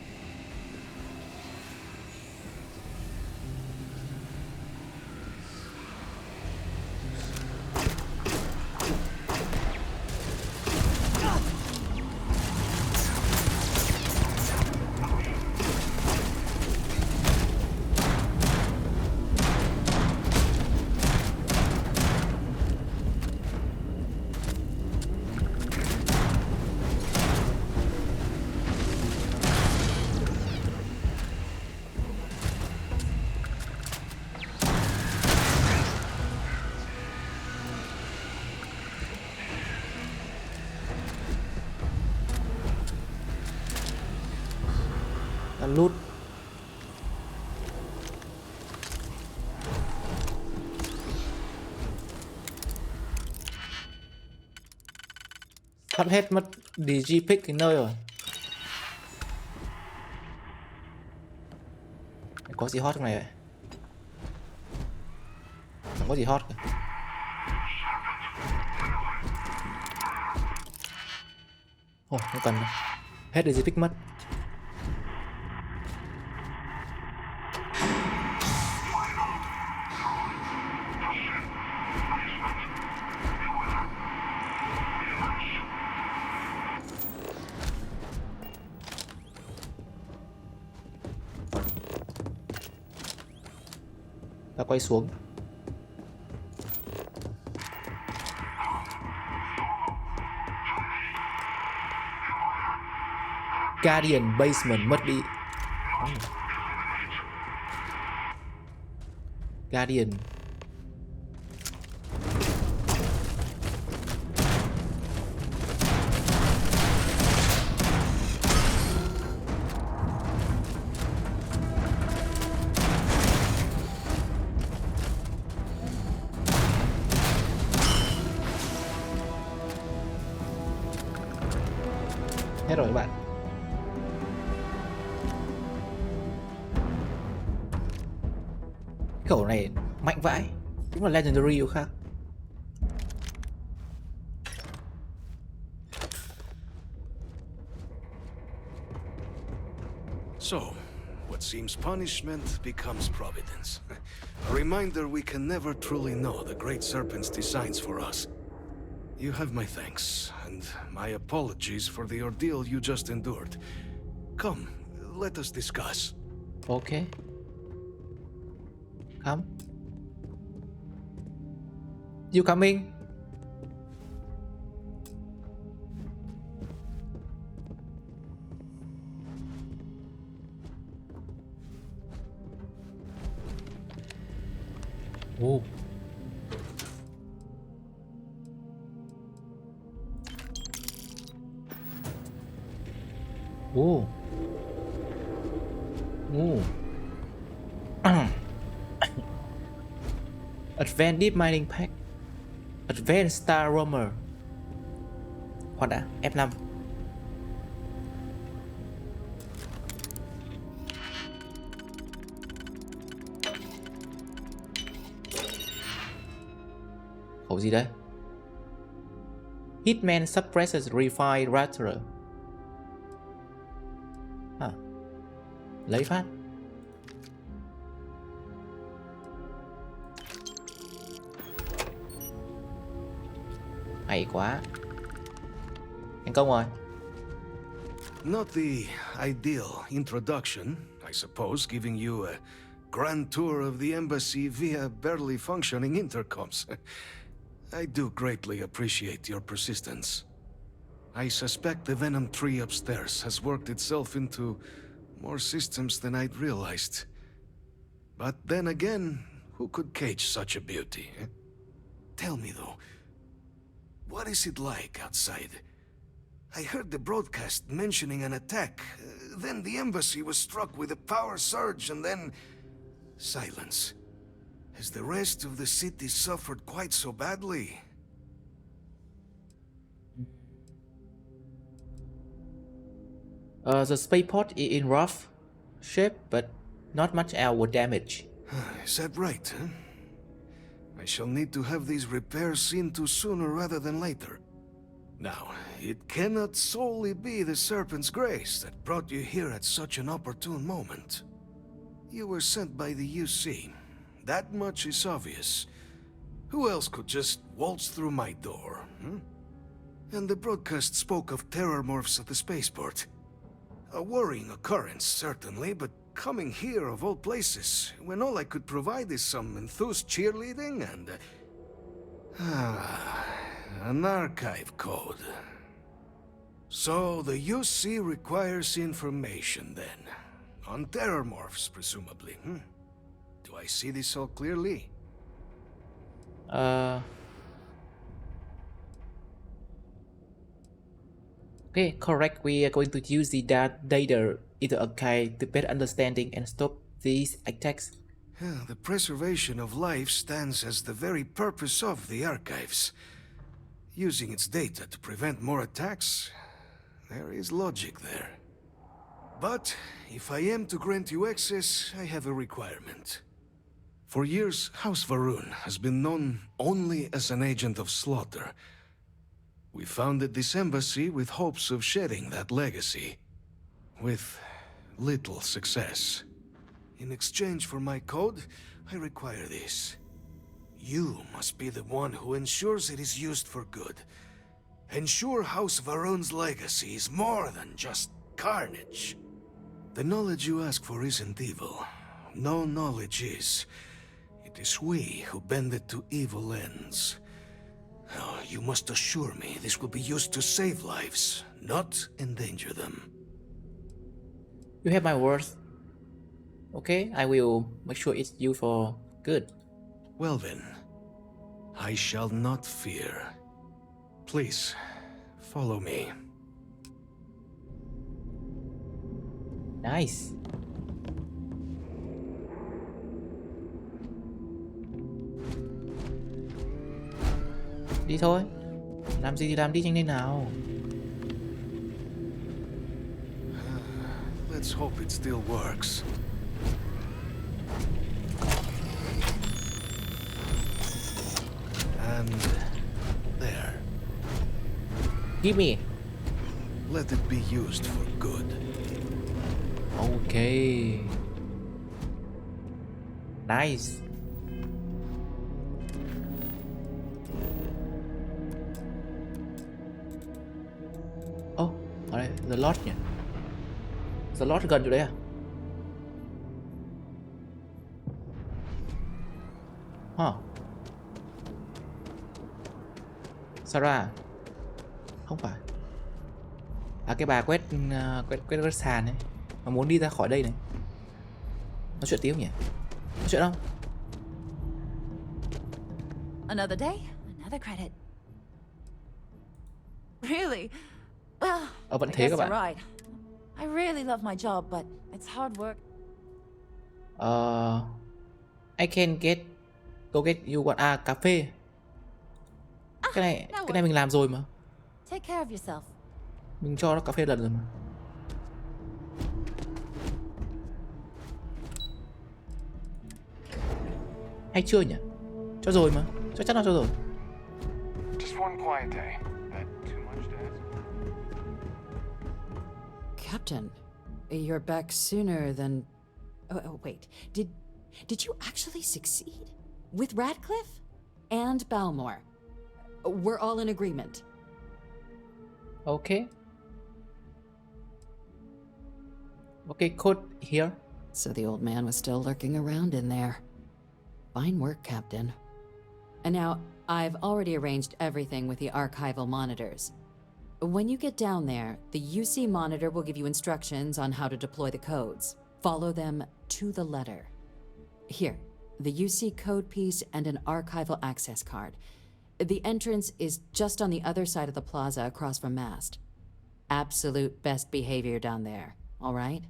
Lút. Sắp hết mất digipick cái nơi rồi. Có gì hot trong này vậy? Không có gì hot cả. Không cần đâu. Hết digipick mất. Ta quay xuống. Guardian basement must be Guardian. Hết rồi các bạn. Khẩu này mạnh vãi, đúng là legendary có khác. So, what seems punishment becomes providence. A reminder we can never truly know the Great Serpent's designs for us. You have my thanks, and my apologies for the ordeal you just endured. Come, let us discuss. Okay. Come. You coming? Oh. Oh. Oh. Advanced Deep Mining Pack. Advanced Star Roamer. Khoan đã, F5. Khẩu gì đấy? Hitman suppresses Refined Router. À, lấy phát. Hay quá. Thành công rồi. Not the ideal introduction, I suppose, giving you a grand tour of the embassy via barely functioning intercoms. I do greatly appreciate your persistence. I suspect the Venom tree upstairs has worked itself into more systems than I'd realized. But then again, who could cage such a beauty? Eh? Tell me though, what is it like outside? I heard the broadcast mentioning an attack. Then the embassy was struck with a power surge and then silence. Has the rest of the city suffered quite so badly? The spaceport is in rough shape, but not much else was damaged. Is that right, huh? I shall need to have these repairs seen to sooner rather than later. Now, it cannot solely be the Serpent's grace that brought you here at such an opportune moment. You were sent by the UC. That much is obvious. Who else could just waltz through my door, hmm? And the broadcast spoke of terror morphs at the spaceport. A worrying occurrence, certainly, but coming here of all places, when all I could provide is some enthused cheerleading and... an archive code. So the UC requires information, then. On terror morphs, presumably, hmm? Do I see this all clearly? Okay, correct. We are going to use the data in the archive to better understanding and stop these attacks. The preservation of life stands as the very purpose of the archives. Using its data to prevent more attacks, there is logic there. But if I am to grant you access, I have a requirement. For years, House Varun has been known only as an agent of slaughter. We founded this embassy with hopes of shedding that legacy. With little success. In exchange for my code, I require this. You must be the one who ensures it is used for good. Ensure House Varun's legacy is more than just carnage. The knowledge you ask for isn't evil. No knowledge is. It is we who bend it to evil ends. Oh, you must assure me this will be used to save lives, not endanger them. You have my words. Okay, I will make sure it's you for good. Well then, I shall not fear. Please, follow me. Nice. Đi thôi. Làm gì thì làm đi, nhanh lên nào. Let's hope it still works. And there. Give me. Let it be used for good. Okay. Nice. Oh, ở đây, The Lodge nhỉ? The Lodge gần chỗ đấy à? Sarah. Không phải. À, cái bà quét sàn ấy. Mà muốn đi ra khỏi đây này. Nói chuyện tiếng nhỉ? Nói chuyện không? Another day, another credit. Really? Well, Vẫn I thế guess các you're bạn. right. I really love my job, but it's hard work. I can go get you one cà phê. Cái này mình làm rồi mà. Take care of yourself. Mình cho nó cà phê lần rồi mà. Hay chưa nhỉ? Cho rồi mà. Chắc chắn là cho rồi. Just one quiet day. That too much to ask? Captain, you're back sooner than... Oh, wait. Did you actually succeed? With Radcliffe? And Balmore? We're all in agreement. Okay. Okay, code here. So the old man was still lurking around in there. Fine work, Captain. And now, I've already arranged everything with the archival monitors. When you get down there, the UC monitor will give you instructions on how to deploy the codes. Follow them to the letter. Here, the UC code piece and an archival access card. The entrance is just on the other side of the plaza across from Mast. Absolute best behavior down there, all right?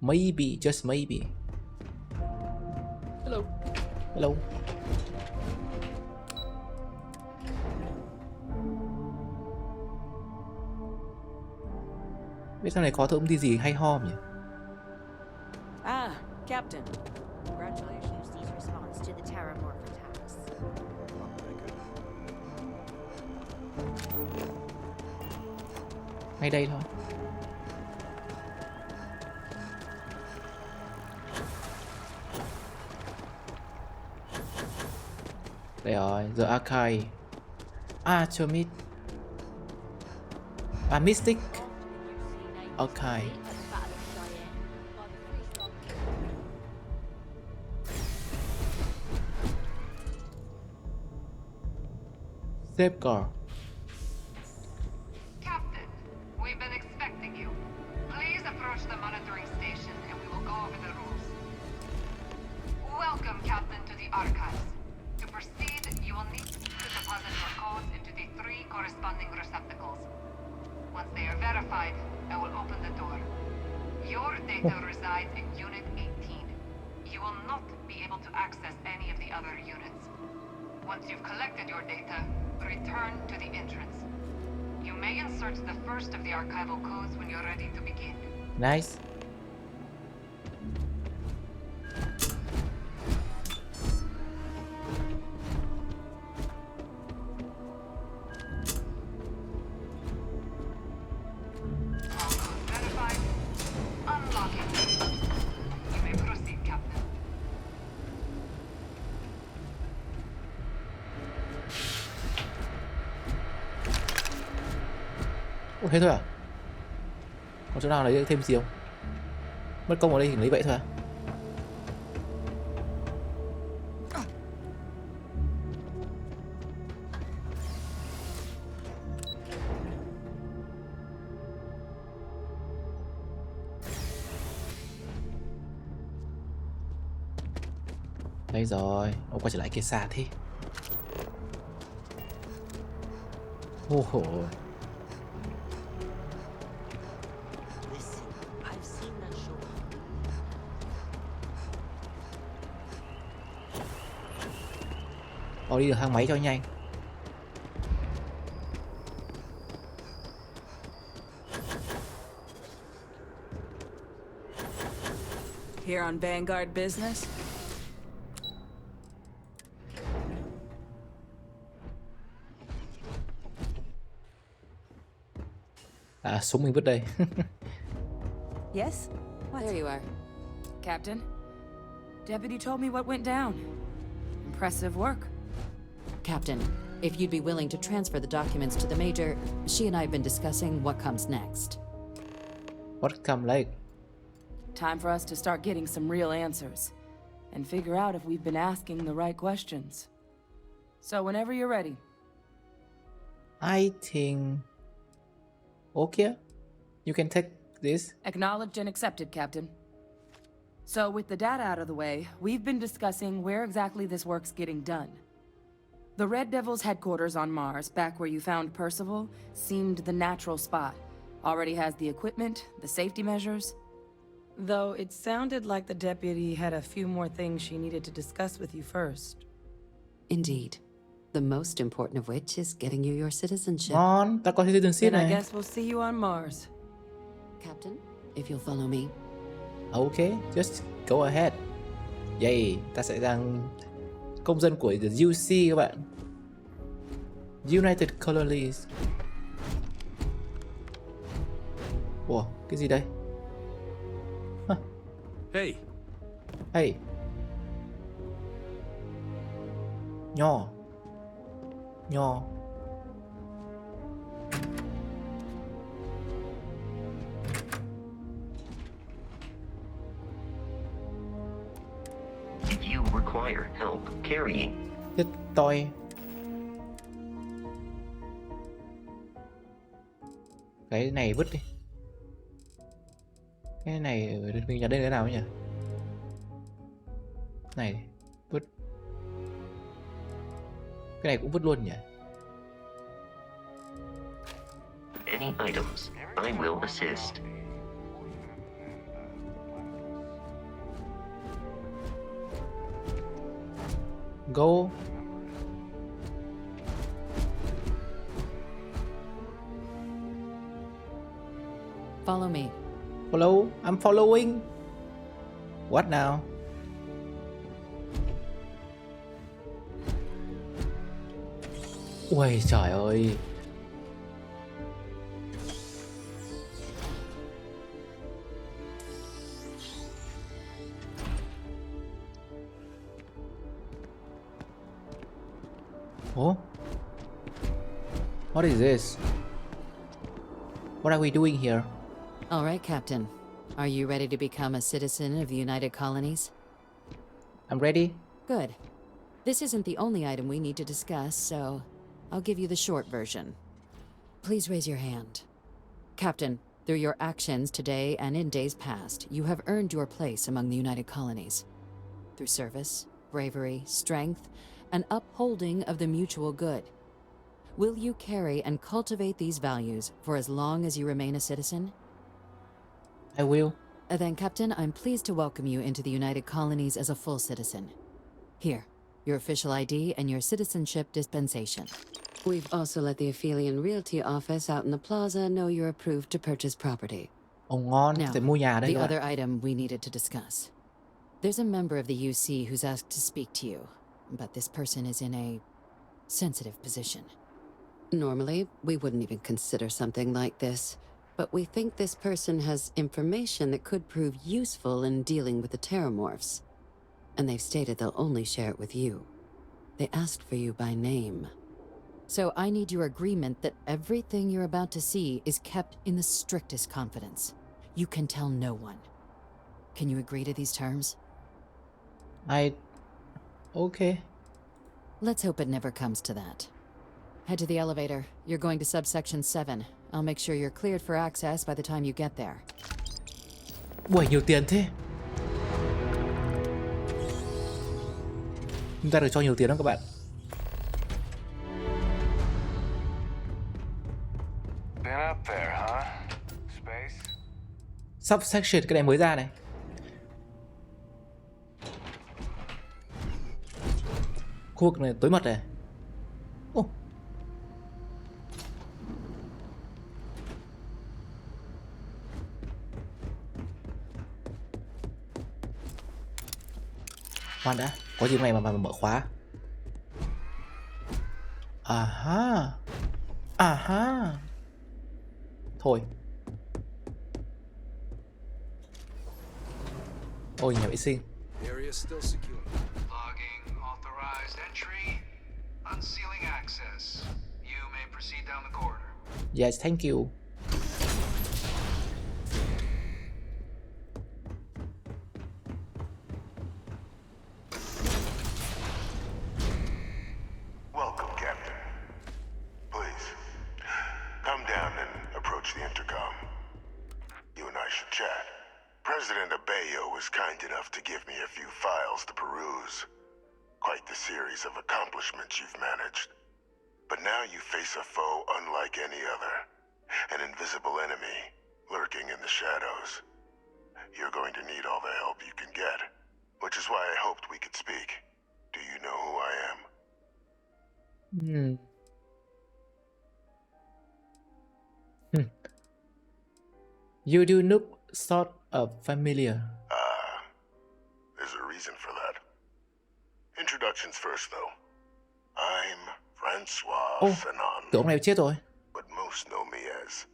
Maybe, just maybe. Hello. Hello. Biết sau này có thông tin gì hay ho nhỉ? Ah, Captain. Congratulations on his response to the terramorph attacks. Ngay đây thôi. Đây rồi, The Archive. Atomic. Mystic Archive. Safeguard. Captain, we've been expecting you. Please approach the monitoring station and we will go over the rules. Welcome, Captain, to the archives. To proceed, you will need to deposit your codes into the 3 corresponding receptacles. Once they are verified, I will open the door. Your data resides in Unit 18. You will not be able to access any of the other units. Once you've collected your data, return to the entrance. You may insert the first of the archival codes when you're ready to begin. Nice. Verified. Unlocking. You may proceed, Captain. Ủa, thế thôi à? Có chỗ nào lấy được thêm gì không? Mất công ở đây thì lấy vậy thôi à? Đây rồi, ông quay trở lại kia xa thế. Ồ hồ. Đi được thang máy cho nhanh. Here on Vanguard business? À, súng mình vứt đây. Yes? What? There you are. Captain, Deputy told me what went down. Impressive work. Captain, if you'd be willing to transfer the documents to the Major, she and I have been discussing what comes next. What come like? Time for us to start getting some real answers and figure out if we've been asking the right questions. So whenever you're ready. I think... Okay, you can take this. Acknowledged and accepted, Captain. So with the data out of the way, we've been discussing where exactly this work's getting done. The Red Devil's headquarters on Mars, back where you found Percival, seemed the natural spot. Already has the equipment, the safety measures. Though it sounded like the deputy had a few more things she needed to discuss with you first. Indeed. The most important of which is getting you your citizenship. Ngon, ta có citizenship Then I này. guess we'll see you on Mars. Captain, if you'll follow me. Okay, just go ahead. Yay, ta sẽ đang công dân của the UC các bạn. United Colonies. Ủa, cái gì đây? Huh. Hey. Hey. Nho. Nho. If you require help carrying. Cái toi. Cái này vứt đi. Cái này mình nhặt đây thế nào nhỉ? Này vứt. Cái này cũng vứt luôn nhỉ? Any items, I will assist. Go. Follow me. Follow. I'm following. What now? Ui trời ơi. Oh? What is this? What are we doing here? All right, Captain. Are you ready to become a citizen of the United Colonies? I'm ready. Good. This isn't the only item we need to discuss, so I'll give you the short version. Please raise your hand. Captain, through your actions today and in days past, you have earned your place among the United Colonies. Through service, bravery, strength, and upholding of the mutual good. Will you carry and cultivate these values for as long as you remain a citizen? I will. Then, Captain, I'm pleased to welcome you into the United Colonies as a full citizen. Here, your official ID and your citizenship dispensation. We've also let the Aphelion Realty office out in the plaza know you're approved to purchase property. Ồ ngon, Now, phải mua nhà đây the các bạn. other item we needed to discuss. There's a member of the UC who's asked to speak to you, but this person is in a sensitive position. Normally, we wouldn't even consider something like this, but we think this person has information that could prove useful in dealing with the Terramorphs. And they've stated they'll only share it with you. They asked for you by name. So I need your agreement that everything you're about to see is kept in the strictest confidence. You can tell no one. Can you agree to these terms? Okay. Let's hope it never comes to that. Head to the elevator. You're going to subsection 7. I'll make sure you're cleared for access by the time you get there. Ui nhiều tiền thế. Chúng ta được cho nhiều tiền lắm các bạn. Been up there, huh? Space? Subsection, cái này mới ra này. Khu vực này tối mật này. Ô. Khoan đã, có gì này mà mở khóa. À ha. À ha. Thôi. Ôi, nhà vệ sinh. Area still secure. Logging authorized entry. Unsealing access. You may proceed down the corridor. Yes, thank you. Welcome, Captain. Please, come down and approach the intercom. You and I should chat. President Abeyo was kind enough to give me a few files to peruse. Quite the series of accomplishments you've managed. But now you face a foe unlike any other. An invisible enemy lurking in the shadows. You're going to need all the help you can get, which is why I hoped we could speak. Do you know who I am? You do look sort of familiar. There's a reason for that. Introductions first, though. I'm Francois Fanon. Tưởng ông này chết rồi. But most know me as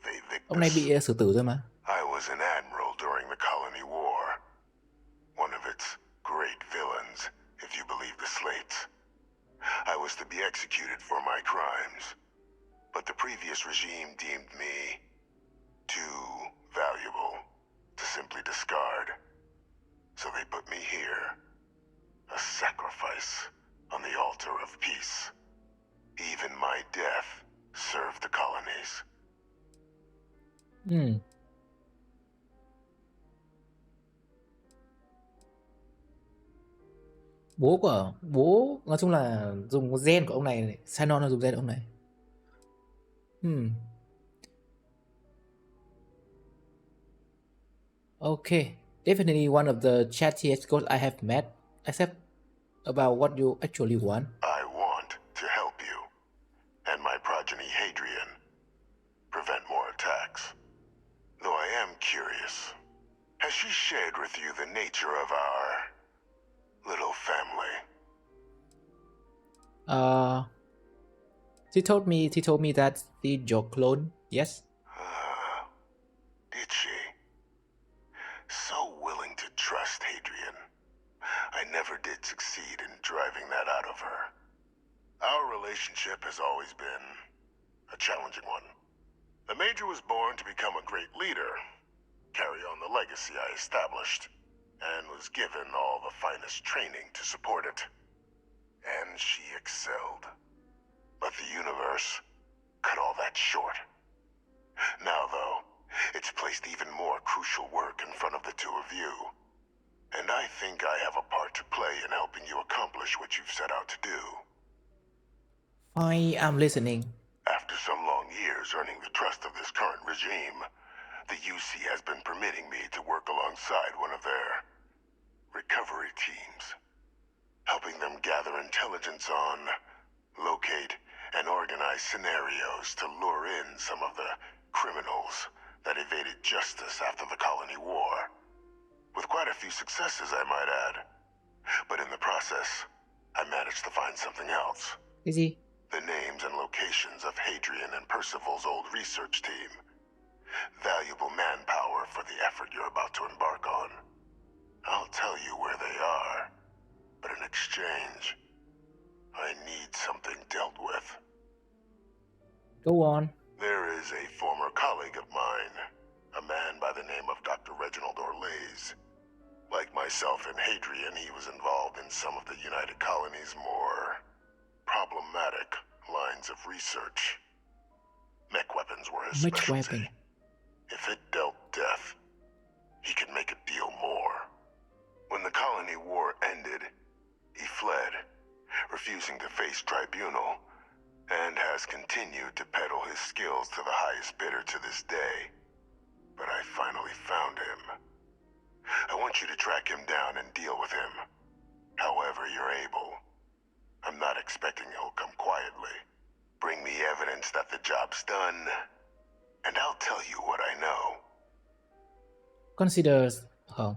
Viet. Ông này bị xử tử rồi mà. I was an admiral during the Colony War. One of its great villains, if you believe the slates. I was to be executed for my crimes, but the previous regime deemed me too valuable to simply discard. So they put me here, a sacrifice on the altar of peace. Even my death served the colonies. Bố nói chung là dùng gen của ông này, Sanon là dùng gen của ông này. Okay, definitely one of the chattiest ghosts I have met, except about what you actually want. I want to help you, and my progeny Hadrian, prevent more attacks. Though I am curious, has she shared with you the nature of our little family? She told me that she's your clone. Yes. Did she? So willing to trust Hadrian. I never did succeed in driving that out of her. Our relationship has always been a challenging one. The Major was born to become a great leader, carry on the legacy I established, and was given all the finest training to support it. And she excelled. But the universe cut all that short. Now, though, it's placed even more crucial work in front of the two of you. And I think I have a part to play in helping you accomplish what you've set out to do. I am listening. After some long years earning the trust of this current regime, the UC has been permitting me to work alongside one of their recovery teams, helping them gather intelligence on, locate, and organize scenarios to lure in some of the criminals that evaded justice after the Colony War. With quite a few successes, I might add. But in the process, I managed to find something else. Easy. The names and locations of Hadrian and Percival's old research team. Valuable manpower for the effort you're about to embark on. I'll tell you where they are, but in exchange, I need something dealt with. Go on. There is a former colleague of mine, a man by the name of Dr. Reginald Orlaise. Like myself and Hadrian, he was involved in some of the United Colony's more problematic lines of research. Mech weapons were his specialty. If it dealt death, he could make a deal more. When the Colony War ended, He fled, refusing to face tribunal, and has continued to peddle his skills to the highest bidder to this day. But I finally found him. I want you to track him down and deal with him, however you're able. I'm not expecting he'll come quietly. Bring me evidence that the job's done, and I'll tell you what I know. Consider... Không.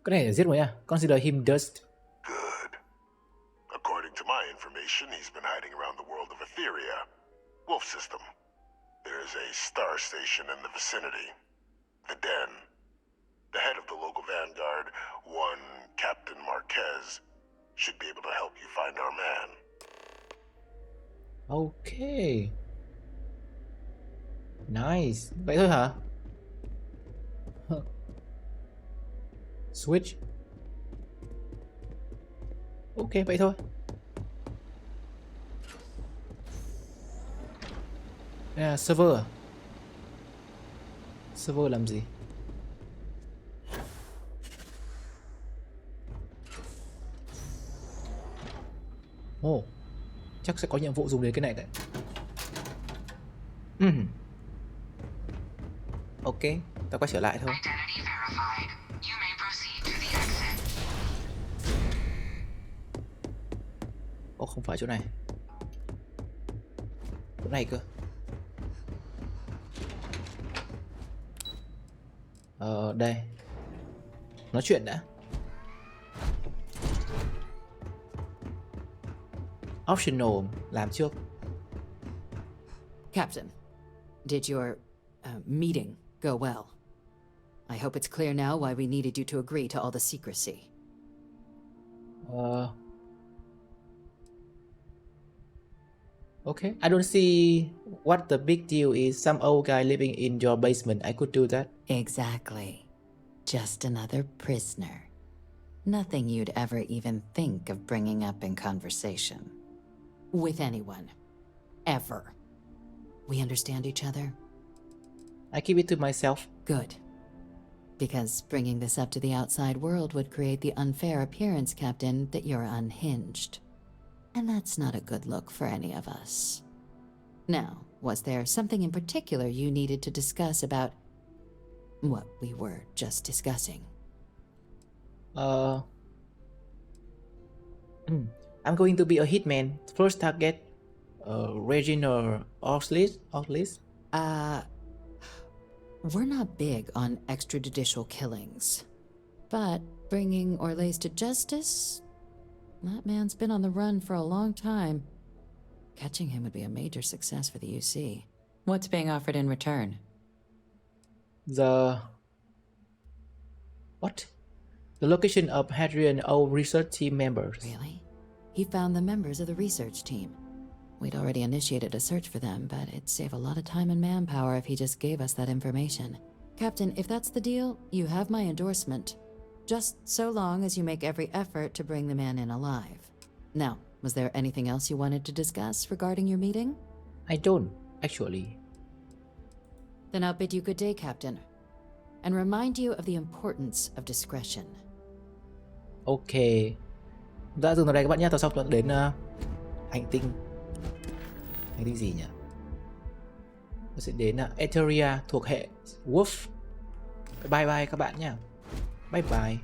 Cái này là giết mới à? Consider him dust. Good. According to my information, he's been hiding around the world of Etheria, Wolf System. There's a star station in the vicinity. The Den. The head of the local vanguard, one Captain Marquez, should be able to help you find our man. Okay. Nice. Vậy thôi hả? Switch. Ok, vậy thôi. Đây là server à? Server làm gì? Ồ, chắc sẽ có nhiệm vụ dùng đến cái này đấy. Ok, ta quay trở lại thôi. Ồ, không phải chỗ này. Chỗ này cơ. Đây. Nói chuyện đã. Optional, làm trước. Captain, did your meeting go well? I hope it's clear now why we needed you to agree to all the secrecy. Okay, I don't see what the big deal is. Some old guy living in your basement. I could do that. Exactly. Just another prisoner. Nothing you'd ever even think of bringing up in conversation. With anyone. Ever. We understand each other? I keep it to myself. Good. Because bringing this up to the outside world would create the unfair appearance, Captain, that you're unhinged. And that's not a good look for any of us. Now, was there something in particular you needed to discuss about what we were just discussing? I'm going to be a hitman. First target, Reginald Oxley. We're not big on extrajudicial killings. But bringing Orlace to justice? That man's been on the run for a long time. Catching him would be a major success for the UC. What's being offered in return? The location of Hadrian old research team members. Really? He found the members of the research team. We'd already initiated a search for them, but it'd save a lot of time and manpower if he just gave us that information. Captain, if that's the deal, you have my endorsement. Just so long as you make every effort to bring the man in alive. Now, was there anything else you wanted to discuss regarding your meeting? I don't, actually. Then I'll bid you good day, Captain. And remind you of the importance of discretion. Ok. Đã dừng ở đây các bạn nhé. Tao sắp đến hành tinh. Hành tinh gì nhỉ? Nó sẽ đến Etheria thuộc hệ Wolf. Bye bye các bạn nhé. Bye bye.